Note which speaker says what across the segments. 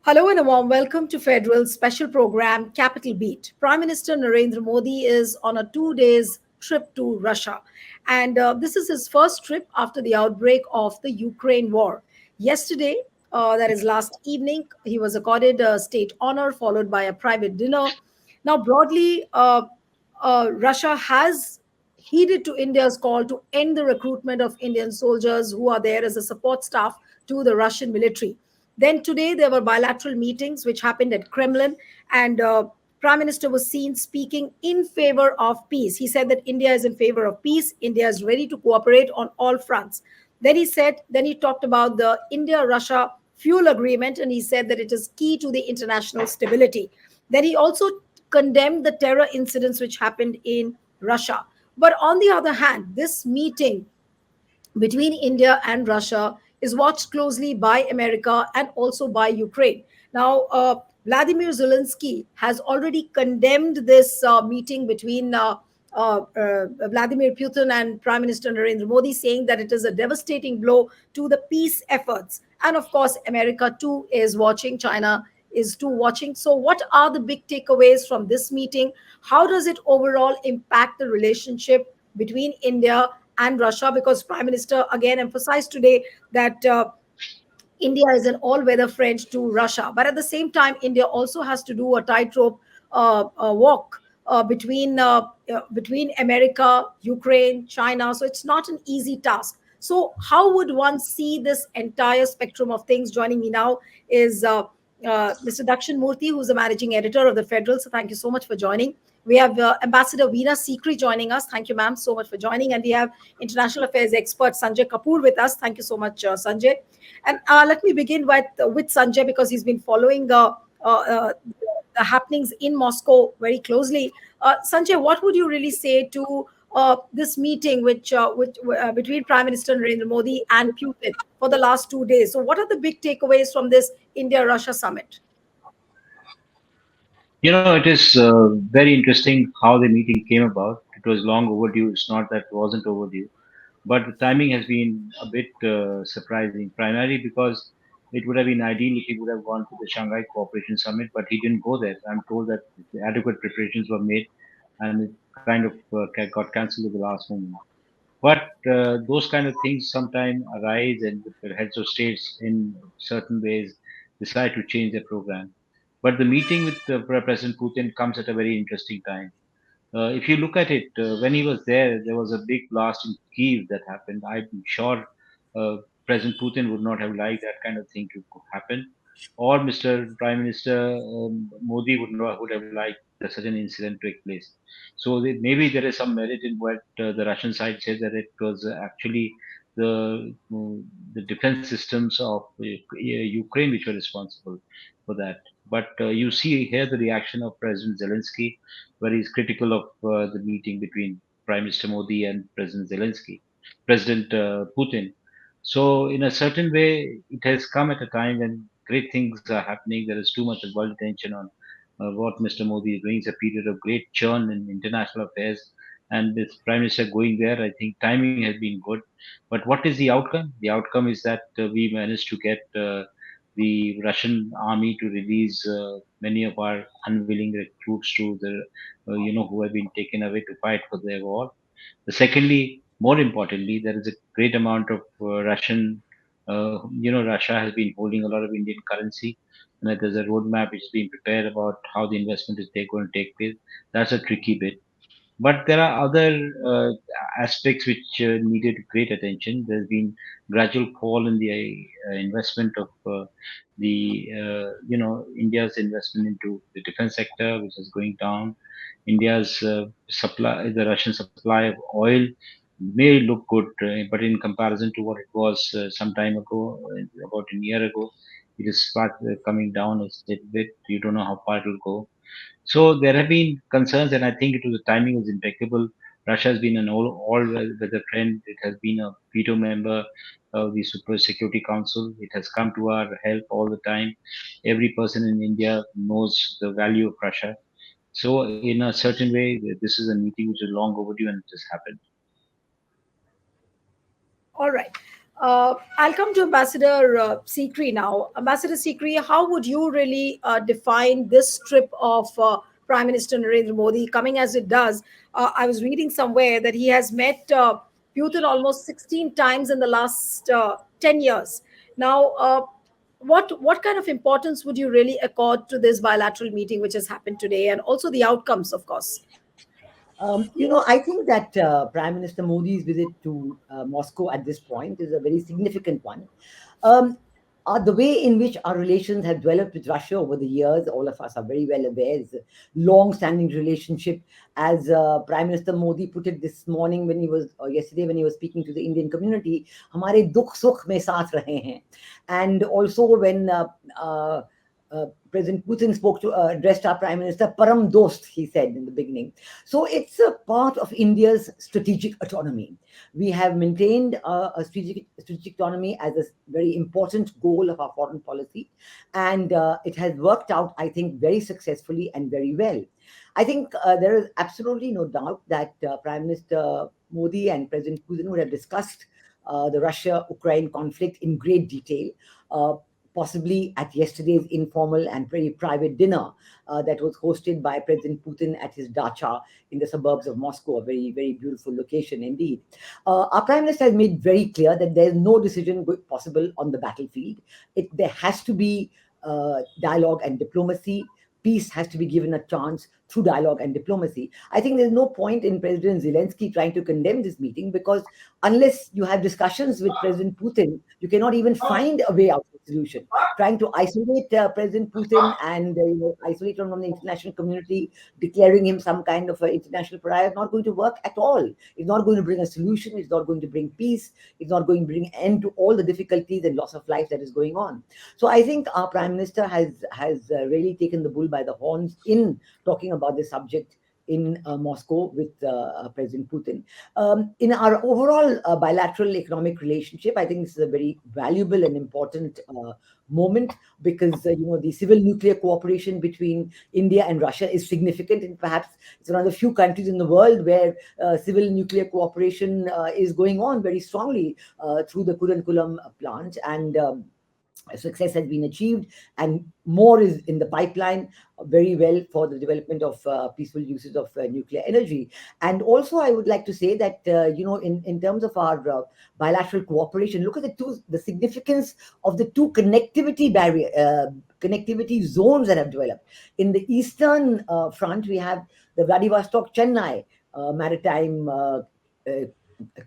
Speaker 1: Hello and a warm welcome to Federal's special program, Capital Beat. Prime Minister Narendra Modi is on a 2 days trip to Russia. And this is his first trip after the outbreak of the Ukraine war. Yesterday, that is last evening, he was accorded a state honor followed by a private dinner. Now, broadly, Russia has heeded to India's call to end the recruitment of Indian soldiers who are there as a support staff to the Russian military. Then today there were bilateral meetings which happened at Kremlin, and Prime Minister was seen speaking in favor of peace. He said that India is in favor of peace. India is ready to cooperate on all fronts. Then he talked about the India-Russia fuel agreement, and he said that it is key to the international stability. Then he also condemned the terror incidents which happened in Russia. But on the other hand, this meeting between India and Russia is watched closely by America and also by Ukraine. Now, Vladimir Zelensky has already condemned this meeting between Vladimir Putin and Prime Minister Narendra Modi, saying that it is a devastating blow to the peace efforts. And of course, America too is watching, China is too watching. So, what are the big takeaways from this meeting? How does it overall impact the relationship between India and Russia? Because Prime Minister again emphasized today that India is an all-weather friend to Russia, but at the same time, India also has to do a tightrope walk between America, Ukraine, China. So it's not an easy task. So how would one see this entire spectrum of things? Joining me now is Mr. Dakshin Murthy, who's the managing editor of the Federal. So thank you so much for joining. We have Ambassador Veena Sikri joining us. Thank you, ma'am, so much for joining. And we have international affairs expert Sanjay Kapoor with us. Thank you so much, Sanjay. And let me begin with Sanjay because he's been following the happenings in Moscow very closely. Sanjay, what would you really say to this meeting between Prime Minister Narendra Modi and Putin for the last 2 days? So, what are the big takeaways from this India-Russia summit?
Speaker 2: It is very interesting how the meeting came about. It was long overdue. It's not that it wasn't overdue, but the timing has been a bit surprising, primarily because it would have been ideal if he would have gone to the Shanghai Cooperation Summit, but he didn't go there. I'm told that the adequate preparations were made and it kind of got cancelled at the last moment. But those kind of things sometimes arise, and the heads of states, in certain ways, decide to change their program. But the meeting with President Putin comes at a very interesting time. If you look at it, when he was there was a big blast in Kiev that happened. I'm sure uh, President Putin would not have liked that kind of thing to happen, or Mr. Prime Minister Modi would have liked that such an incident to take place. So maybe there is some merit in what the Russian side says, that it was actually the defense systems of Ukraine which were responsible for that. But you see here the reaction of President Zelensky, where he's critical of the meeting between Prime Minister Modi and President Putin. So, in a certain way, it has come at a time when great things are happening. There is too much world attention on what Mr. Modi is doing. It's a period of great churn in international affairs. And with Prime Minister going there, I think timing has been good. But what is the outcome? The outcome is that we managed to get the Russian army to release many of our unwilling recruits to who have been taken away to fight for their war. Secondly, more importantly, there is a great amount of Russia has been holding a lot of Indian currency, and that there's a roadmap which is being prepared about how the investment is going to take place. That's a tricky bit. But there are other aspects which needed great attention. There's been gradual fall in the investment of India's investment into the defense sector, which is going down. India's the Russian supply of oil may look good, but in comparison to what it was some time ago, about a year ago, it is start coming down a little bit. You don't know how far it will go. So there have been concerns, and I think the timing was impeccable. Russia has been an all-weather friend. It has been a veto member of the Super Security Council. It has come to our help all the time. Every person in India knows the value of Russia. So, in a certain way, this is a meeting which is long overdue, and it has happened.
Speaker 1: All right. I'll come to Ambassador Sikri now. Ambassador Sikri, how would you really define this trip of Prime Minister Narendra Modi coming as it does? I was reading somewhere that he has met Putin almost 16 times in the last 10 years. Now, what kind of importance would you really accord to this bilateral meeting which has happened today, and also the outcomes, of course?
Speaker 3: I think that Prime Minister Modi's visit to Moscow at this point is a very significant one. Um, the way in which our relations have developed with Russia over the years, all of us are very well aware, is a long-standing relationship. As Prime Minister Modi put it this morning when he was, or yesterday when he was speaking to the Indian community, "हमारे दुख सुख में साथ रहे हैं," and also when President Putin spoke to addressed our Prime Minister, Param Dost, he said in the beginning. So it's a part of India's strategic autonomy. We have maintained a strategic autonomy as a very important goal of our foreign policy, and it has worked out, I think, very successfully and very well. I think there is absolutely no doubt that Prime Minister Modi and President Putin would have discussed the Russia-Ukraine conflict in great detail. Possibly at yesterday's informal and very private dinner that was hosted by President Putin at his dacha in the suburbs of Moscow, a very, very beautiful location indeed. Our Prime Minister has made very clear that there is no decision possible on the battlefield. There has to be dialogue and diplomacy. Peace has to be given a chance through dialogue and diplomacy. I think there's no point in President Zelensky trying to condemn this meeting, because unless you have discussions with President Putin, you cannot even find a way out of the solution. Trying to isolate President Putin and isolate him from the international community, declaring him some kind of international pariah, is not going to work at all. It's not going to bring a solution. It's not going to bring peace. It's not going to bring an end to all the difficulties and loss of life that is going on. So I think our Prime Minister has really taken the bull by the horns in talking about this subject in Moscow with President Putin. In our overall bilateral economic relationship, I think this is a very valuable and important moment, because the civil nuclear cooperation between India and Russia is significant, and perhaps it's one of the few countries in the world where civil nuclear cooperation is going on very strongly through the Kudankulam plant, and success has been achieved, and more is in the pipeline, very well, for the development of peaceful uses of nuclear energy. And also I would like to say that in terms of our bilateral cooperation, look at the significance of the two connectivity zones that have developed. In the eastern front, we have the Vladivostok Chennai maritime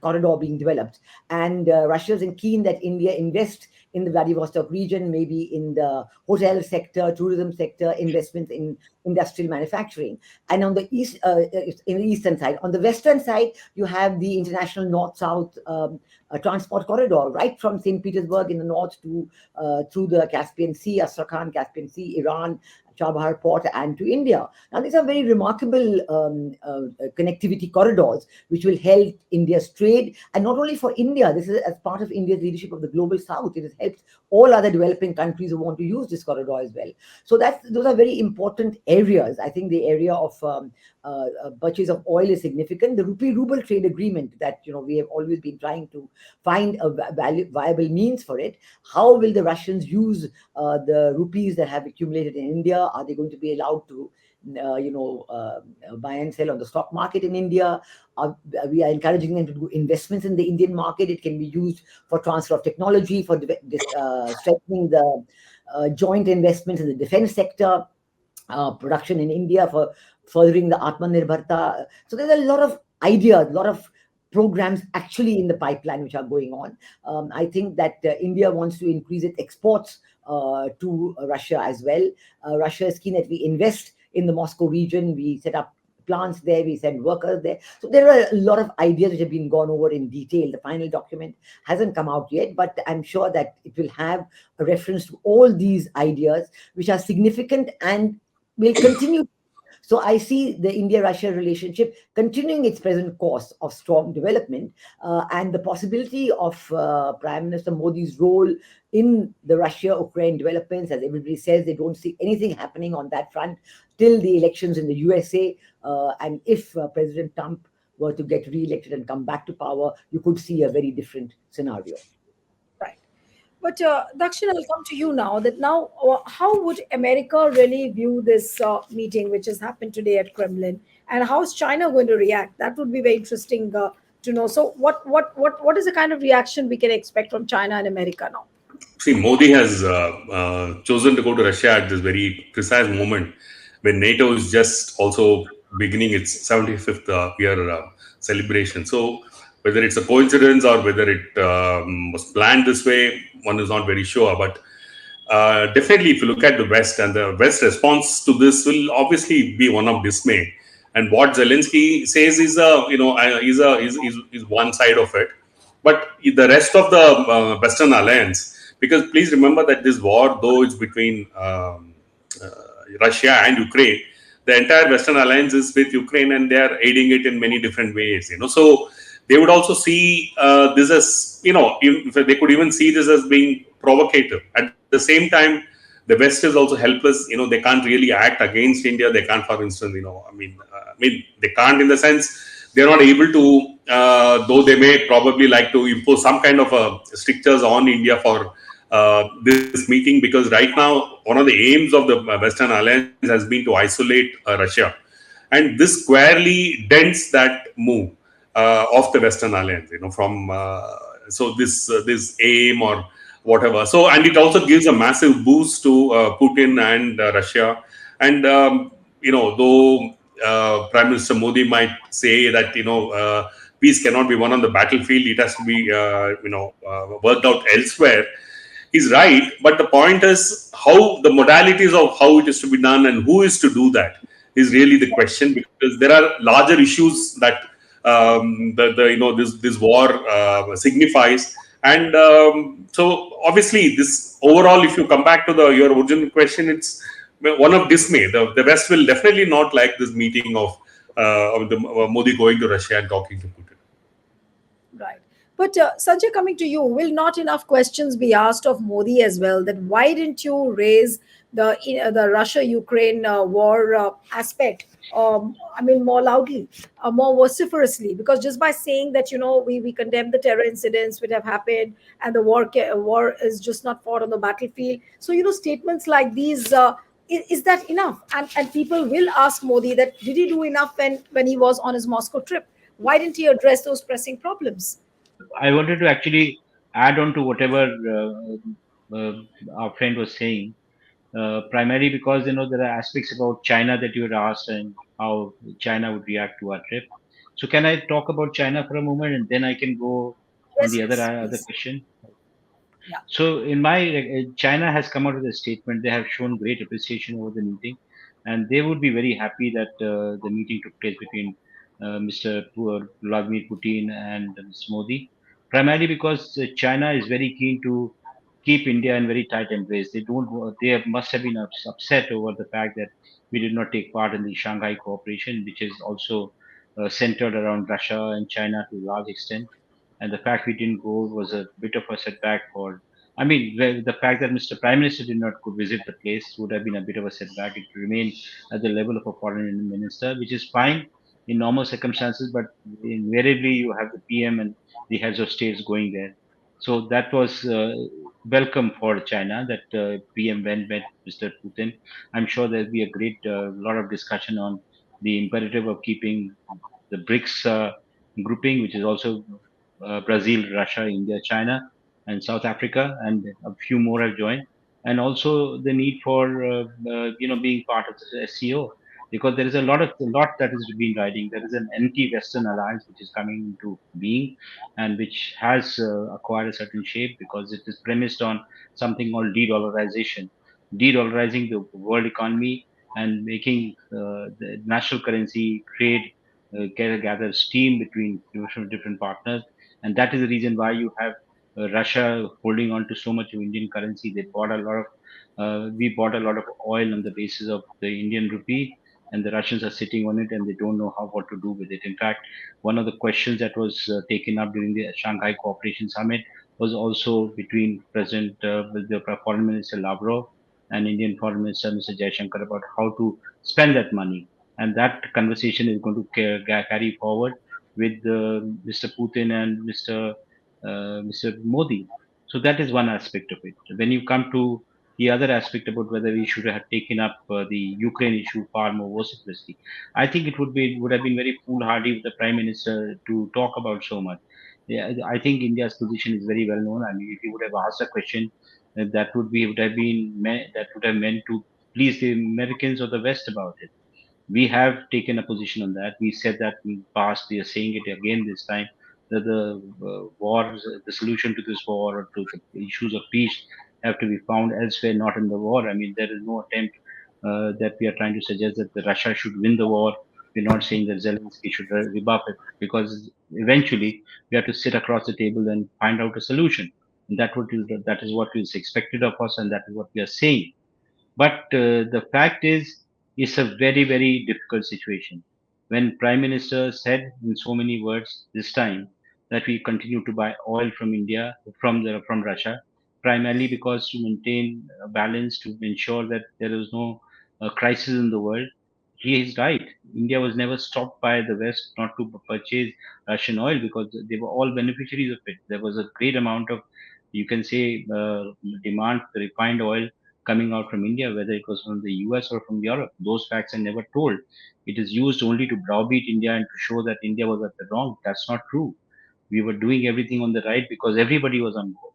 Speaker 3: corridor being developed, and Russia is keen that India invest in the Vladivostok region, maybe in the hotel sector, tourism sector, investments in industrial manufacturing. And on the in the eastern side, on the western side, you have the international north-south transport corridor, right from St. Petersburg in the north to through the Caspian Sea, Astrakhan, Caspian Sea, Iran, Chabahar port, and to India. Now, these are very remarkable connectivity corridors which will help India's trade, and not only for India. This is as part of India's leadership of the global south. It has helped all other developing countries who want to use this corridor as well. So those are very important areas. I think the area of purchase of oil is significant. The rupee-ruble trade agreement that we have always been trying to find a viable means for it. How will the Russians use the rupees that have accumulated in India? Are they going to be allowed to buy and sell on the stock market in India? We are encouraging them to do investments in the Indian market. It can be used for transfer of technology, for strengthening the joint investments in the defense sector, production in India, for furthering the Atmanirbharta. So there's a lot of ideas, a lot of programs actually in the pipeline which are going on. I think that India wants to increase its exports to Russia as well. Russia is keen that we invest in the Moscow region. We set up plants there, we send workers there. So there are a lot of ideas which have been gone over in detail. The final document hasn't come out yet, but I'm sure that it will have a reference to all these ideas, which are significant and will continue. So I see the India-Russia relationship continuing its present course of strong development, and the possibility of Prime Minister Modi's role in the Russia-Ukraine developments. As everybody says, they don't see anything happening on that front till the elections in the USA. And if President Trump were to get re-elected and come back to power, you could see a very different scenario.
Speaker 1: But Dakshin, I'll come to you now. That now, how would America really view this meeting, which has happened today at Kremlin, and how is China going to react? That would be very interesting to know. So, what is the kind of reaction we can expect from China and America now?
Speaker 4: See, Modi has chosen to go to Russia at this very precise moment when NATO is just also beginning its 75th year celebration. So, whether it's a coincidence or whether it was planned this way, one is not very sure. But definitely, if you look at the West, and the West response to this will obviously be one of dismay. And what Zelensky says is is one side of it, but the rest of the Western alliance, because please remember that this war, though it's between Russia and Ukraine, the entire Western alliance is with Ukraine, and they are aiding it in many different ways. So they would also see this as, if they could even see this as being provocative. At the same time, the West is also helpless. They can't really act against India. They can't, for instance, they can't in the sense they're not able to, though they may probably like to impose some kind of strictures on India for this meeting, because right now one of the aims of the Western Alliance has been to isolate Russia, and this squarely dents that move of the Western Alliance. From so this aim or whatever. So, and it also gives a massive boost to Putin and Russia. And though Prime Minister Modi might say that peace cannot be won on the battlefield; it has to be worked out elsewhere. He's right, but the point is how the modalities of how it is to be done and who is to do that is really the question, because there are larger issues that the this war signifies. And so obviously this overall, if you come back to the your original question, it's one of dismay. The West will definitely not like this meeting of the Modi going to Russia and talking to Putin.
Speaker 1: Right. But Sanjay, coming to you, will not enough questions be asked of Modi as well? That why didn't you raise the Russia-Ukraine war aspect? I mean, more loudly, more vociferously, because just by saying that we condemn the terror incidents which have happened and the war is just not fought on the battlefield. So statements like these. Is that enough? And people will ask Modi that did he do enough when he was on his Moscow trip? Why didn't he address those pressing problems?
Speaker 2: I wanted to actually add on to whatever our friend was saying, primarily because there are aspects about China that you had asked and how China would react to our trip. So can I talk about China for a moment and then I can go on
Speaker 1: Yes,
Speaker 2: the
Speaker 1: yes,
Speaker 2: other
Speaker 1: please.
Speaker 2: question?
Speaker 1: Yeah.
Speaker 2: So, in my China has come out with a statement. They have shown great appreciation over the meeting, and they would be very happy that the meeting took place between Mr. Vladimir Putin and Mr. Modi. Primarily because China is very keen to keep India in very tight embrace. They don't. Must have been upset over the fact that we did not take part in the Shanghai Cooperation, which is also centered around Russia and China to a large extent, and the fact we didn't go was a bit of a setback for. I mean, the fact that Mr. Prime Minister did not go visit the place would have been a bit of a setback. It remained at the level of a foreign minister, which is fine in normal circumstances, but invariably you have the PM and the heads of states going there. So that was welcome for China that PM went met Mr. Putin. I'm sure there'll be a great lot of discussion on the imperative of keeping the BRICS grouping, which is also Brazil, Russia, India, China, and South Africa, and a few more have joined. And also the need for being part of the SCO, because there is a lot that is been riding. There is an anti-Western alliance which is coming into being, and which has acquired a certain shape because it is premised on something called de-dollarization, de-dollarizing the world economy and making the national currency trade gather steam between different partners, and that is the reason why you have Russia holding on to so much of Indian currency. We bought a lot of oil on the basis of the Indian rupee, and the Russians are sitting on it and they don't know what to do with it. In fact, one of the questions that was taken up during the Shanghai Cooperation Summit was also between with the Foreign Minister Lavrov and Indian Foreign Minister Mr. Jaishankar about how to spend that money, and that conversation is going to carry forward with Mr. Putin and Mr. Modi. So that is one aspect of it. When you come to the other aspect about whether we should have taken up the Ukraine issue far more vociferously, I think would have been very foolhardy of the Prime Minister to talk about so much. Yeah, I think India's position is very well known. I mean, if he would have asked a question, that would have meant to please the Americans or the West about it. We have taken a position on that. We said that in the past. We are saying it again this time that the solution to this war or to the issues of peace have to be found elsewhere, not in the war. I mean, there is no attempt that we are trying to suggest that the Russia should win the war. We're not saying that Zelensky should rebuff it because eventually we have to sit across the table and find out a solution. And that is what is expected of us, and that is what we are saying. But the fact is, it's a very, very difficult situation. When Prime Minister said in so many words this time that we continue to buy oil from India, from Russia, primarily because to maintain a balance, to ensure that there is no crisis in the world, he is right. India was never stopped by the West not to purchase Russian oil because they were all beneficiaries of it. There was a great amount of, you can say, demand for refined oil coming out from India, whether it was from the US or from Europe. Those facts are never told. It is used only to browbeat India and to show that India was at the wrong. That's not true. We were doing everything on the right because everybody was on board.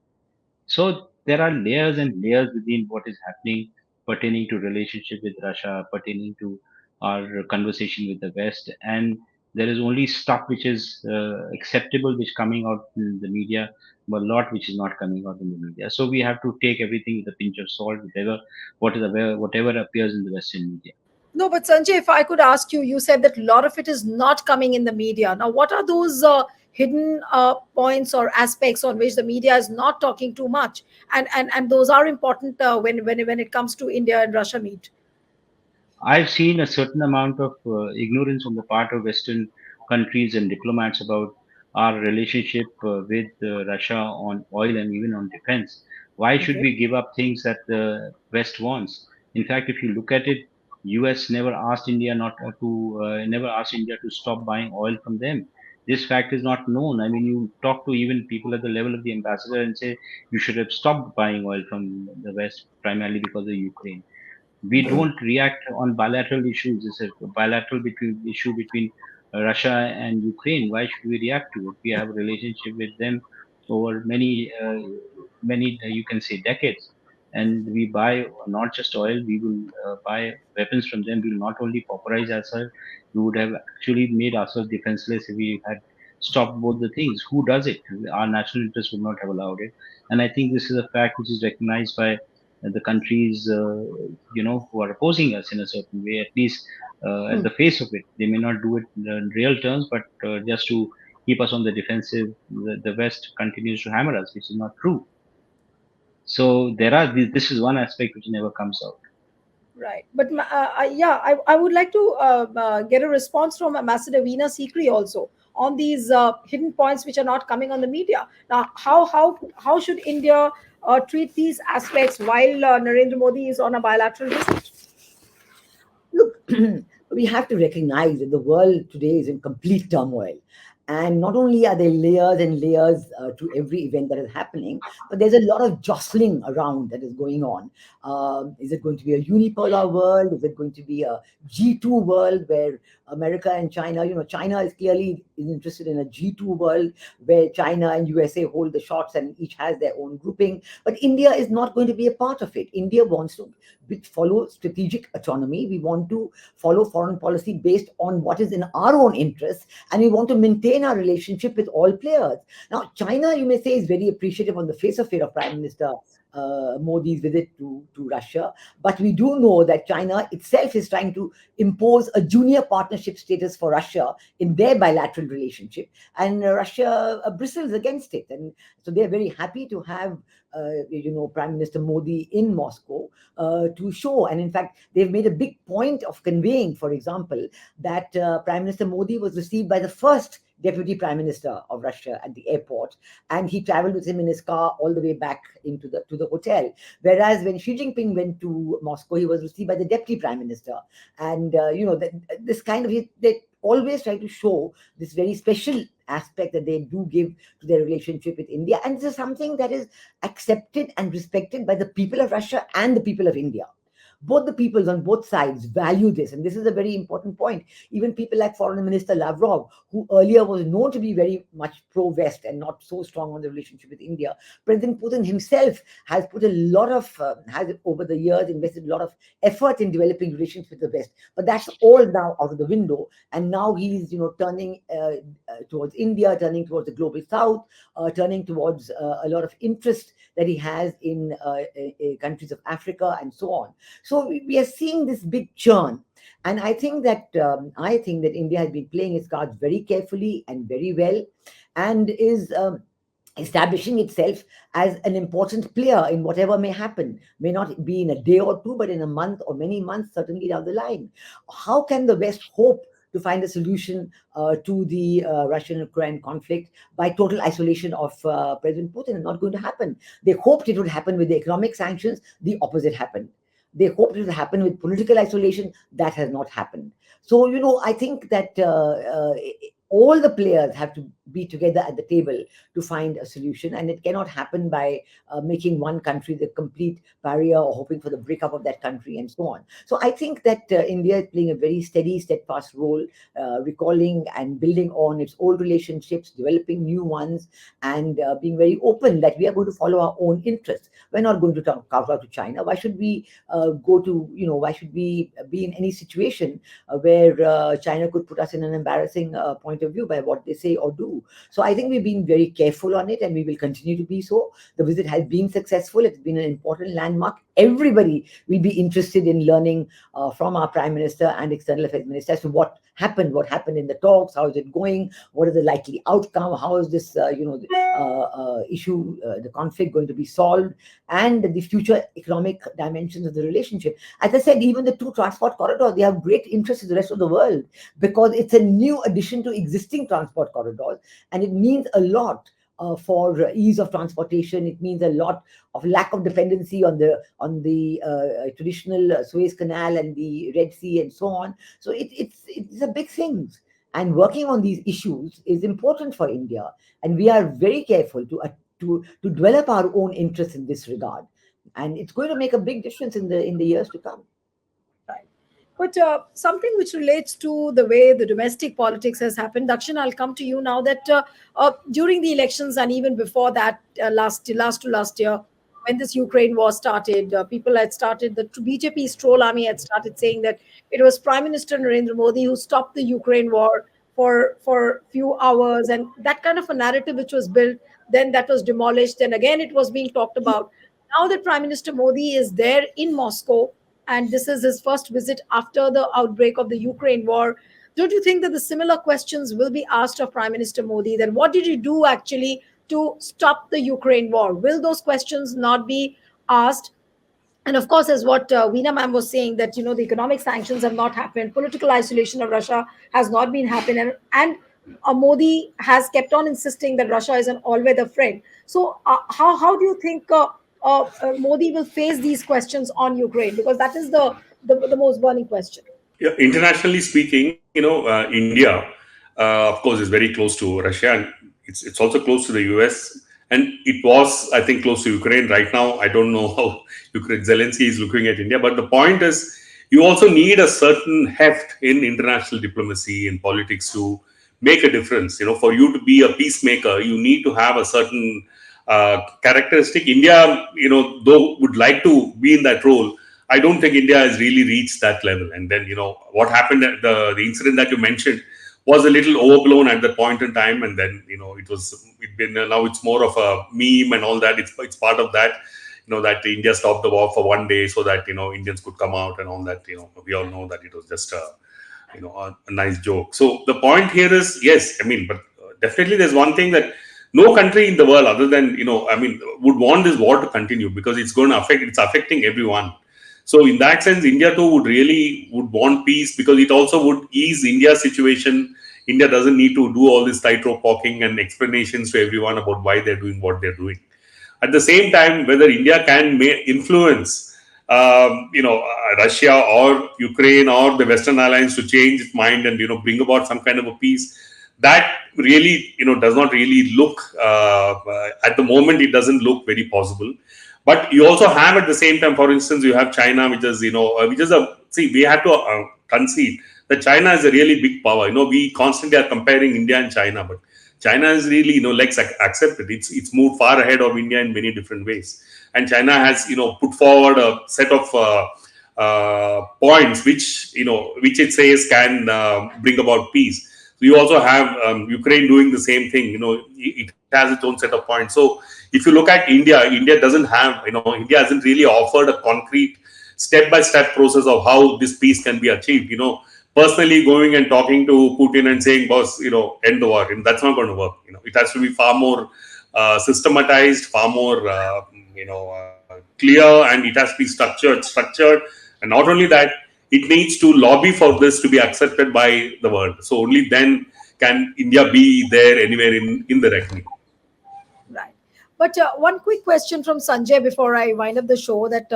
Speaker 2: So there are layers and layers within what is happening pertaining to relationship with Russia, pertaining to our conversation with the West, and there is only stuff which is acceptable, which coming out in the media, but a lot which is not coming out in the media. So we have to take everything with a pinch of salt, whatever appears in the Western media.
Speaker 1: No, but Sanjay, if I could ask you, you said that a lot of it is not coming in the media. Now, what are those hidden points or aspects on which the media is not talking too much, and those are important when it comes to India and Russia meet?
Speaker 2: I've seen a certain amount of ignorance on the part of Western countries and diplomats about our relationship with Russia on oil and even on defense. Why should
Speaker 1: Okay.
Speaker 2: we give up things that the West wants? In fact, if you look at it, U.S. never asked India to stop buying oil from them. This fact is not known. I mean, you talk to even people at the level of the ambassador and say you should have stopped buying oil from the West primarily because of Ukraine. We don't react on bilateral issues. It's a issue between Russia and Ukraine. Why should we react to it? We have a relationship with them over many you can say decades, and we buy not just oil. We will buy weapons from them. We will not only pauperize ourselves. We would have actually made ourselves defenseless if we had stopped both the things. Who does it? Our national interest would not have allowed it, and I think this is a fact which is recognized by the countries who are opposing us in a certain way, at least at the face of it. They may not do it in real terms, but just to keep us on the defensive, the West continues to hammer us, which is not true. So this is one aspect which never comes out.
Speaker 1: Right. But yeah, I would like to get a response from Ambassador Veena Sikri also on these hidden points which are not coming on the media. Now, how should India treat these aspects while Narendra Modi is on a bilateral visit?
Speaker 3: Look, we have to recognize that the world today is in complete turmoil. And not only are there layers and layers to every event that is happening, but there's a lot of jostling around that is going on. Is it going to be a unipolar world? Is it going to be a G2 world where America and China, China is clearly interested in a G2 world where China and USA hold the shots and each has their own grouping. But India is not going to be a part of it. India wants to follow strategic autonomy. We want to follow foreign policy based on what is in our own interests, and we want to maintain our relationship with all players. Now, China, you may say, is very appreciative on the face of it of Prime Minister Modi's visit to Russia, but we do know that China itself is trying to impose a junior partnership status for Russia in their bilateral relationship, and Russia bristles against it. And so they're very happy to have Prime Minister Modi in Moscow to show. And in fact, they've made a big point of conveying, for example, that Prime Minister Modi was received by the first Deputy Prime Minister of Russia at the airport, and he traveled with him in his car all the way back to the hotel. Whereas when Xi Jinping went to Moscow, he was received by the Deputy Prime Minister, and this kind of that always try to show this very special aspect that they do give to their relationship with India. And this is something that is accepted and respected by the people of Russia and the people of India. Both the peoples on both sides value this, and this is a very important point. Even people like Foreign Minister Lavrov, who earlier was known to be very much pro-West and not so strong on the relationship with India, President Putin himself has put a lot of, has over the years invested a lot of effort in developing relations with the West. But that's all now out of the window, and now he's turning towards India, turning towards the global South, turning towards a lot of interest that he has in countries of Africa and so on. So we are seeing this big churn, and I think that India has been playing its cards very carefully and very well, and is establishing itself as an important player in whatever may happen. May not be in a day or two, but in a month or many months, certainly down the line. How can the West hope to find a solution to the Russian-Ukraine conflict by total isolation of President Putin? It's not going to happen. They hoped it would happen with the economic sanctions. The opposite happened. They hoped it would happen with political isolation. That has not happened. So, I think that all the players have to be together at the table to find a solution, and it cannot happen by making one country the complete barrier or hoping for the breakup of that country and so on. So I think that India is playing a very steady, steadfast role, recalling and building on its old relationships, developing new ones, and being very open that we are going to follow our own interests. We're not going to carve out to China. Why should we why should we be in any situation where China could put us in an embarrassing point of view by what they say or do? So I think we've been very careful on it, and we will continue to be so. The visit has been successful. It's been an important landmark. Everybody will be interested in learning from our Prime Minister and External Affairs Minister as to what happened in the talks, how is it going, what is the likely outcome, how is this issue, the conflict going to be solved, and the future economic dimensions of the relationship. As I said, even the two transport corridors, they have great interest in the rest of the world because it's a new addition to existing transport corridors, and it means a lot for ease of transportation. It means a lot of lack of dependency on the traditional Suez Canal and the Red Sea and so on. So it's a big thing, and working on these issues is important for India, and we are very careful to develop our own interests in this regard, and it's going to make a big difference in the years to come.
Speaker 1: But something which relates to the way the domestic politics has happened, Dakshin, I'll come to you now. That during the elections and even before that, last year, when this Ukraine war started, people had started, the BJP troll army had started saying that it was Prime Minister Narendra Modi who stopped the Ukraine war for few hours, and that kind of a narrative which was built, then that was demolished, and again it was being talked about. Now that Prime Minister Modi is there in Moscow, and this is his first visit after the outbreak of the Ukraine war, don't you think that the similar questions will be asked of Prime Minister Modi? Then what did you do actually to stop the Ukraine war? Will those questions not be asked? And of course, as what Veena ma'am was saying, that the economic sanctions have not happened, political isolation of Russia has not been happening, and Modi has kept on insisting that Russia is an all-weather friend. So how do you think Modi will face these questions on Ukraine? Because that is the most burning question.
Speaker 4: Yeah, internationally speaking, India, of course, is very close to Russia, and it's also close to the US, and it was, I think, close to Ukraine. Right now, I don't know how Zelensky is looking at India, but the point is, you also need a certain heft in international diplomacy and politics to make a difference. For you to be a peacemaker, you need to have a certain characteristic. India, though would like to be in that role, I don't think India has really reached that level. And then, what happened at the incident that you mentioned was a little overblown at that point in time. And then, now it's more of a meme and all that. It's part of that, that India stopped the war for one day so that, Indians could come out and all that. We all know that it was just a nice joke. So the point here is, yes, but definitely there's one thing that no country in the world other than, would want this war to continue, because it's affecting everyone. So in that sense, India too would want peace, because it also would ease India's situation. India doesn't need to do all this tightrope walking and explanations to everyone about why they're doing what they're doing. At the same time, whether India can influence Russia or Ukraine or the Western alliance to change its mind and bring about some kind of a peace. That really does not really look at the moment. It doesn't look very possible. But you also have at the same time, for instance, you have China, which is which is a see we have to concede that China is a really big power. We constantly are comparing India and China, but China is really let's accept it. It's moved far ahead of India in many different ways, and China has put forward a set of points which it says can bring about peace. So you also have Ukraine doing the same thing. It has its own set of points. So if you look at India, India doesn't have India hasn't really offered a concrete step-by-step process of how this peace can be achieved. Personally going and talking to Putin and saying, "Boss, end the war," and that's not going to work. It has to be far more systematized, far more clear, and it has to be structured, and not only that, it needs to lobby for this to be accepted by the world. So only then can India be there anywhere in the reckoning.
Speaker 1: Right. But one quick question from Sanjay before I wind up the show, that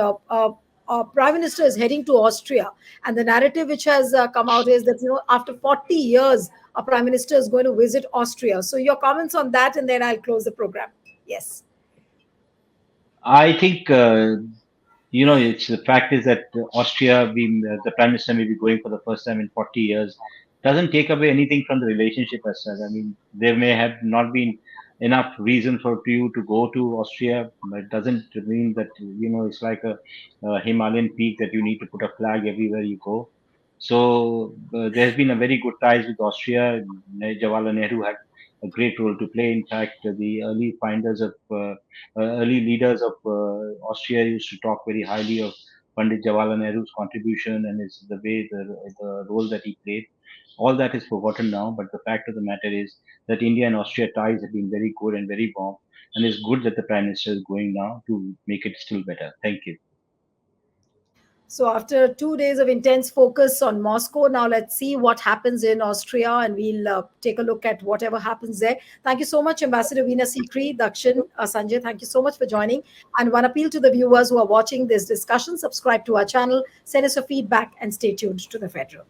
Speaker 1: Prime Minister is heading to Austria, and the narrative which has come out is that after 40 years, a Prime Minister is going to visit Austria. So your comments on that, and then I'll close the program. Yes.
Speaker 2: I think it's the fact is that Austria, the prime minister may be going for the first time in 40 years, doesn't take away anything from the relationship as such. I mean, there may have not been enough reason for you to go to Austria, but it doesn't mean that it's like a Himalayan peak that you need to put a flag everywhere you go. So there's been a very good ties with Austria. Jawaharlal Nehru had a great role to play. In fact, the early leaders of Austria used to talk very highly of Pandit Jawaharlal Nehru's contribution and the role that he played. All that is forgotten now, but the fact of the matter is that India and Austria ties have been very good and very warm, and it's good that the Prime Minister is going now to make it still better. Thank you.
Speaker 1: So after 2 days of intense focus on Moscow, now let's see what happens in Austria, and we'll take a look at whatever happens there. Thank you so much, Ambassador Veena Sikri, Dakshin, Sanjay. Thank you so much for joining. And one appeal to the viewers who are watching this discussion: subscribe to our channel, send us your feedback, and stay tuned to the Federal.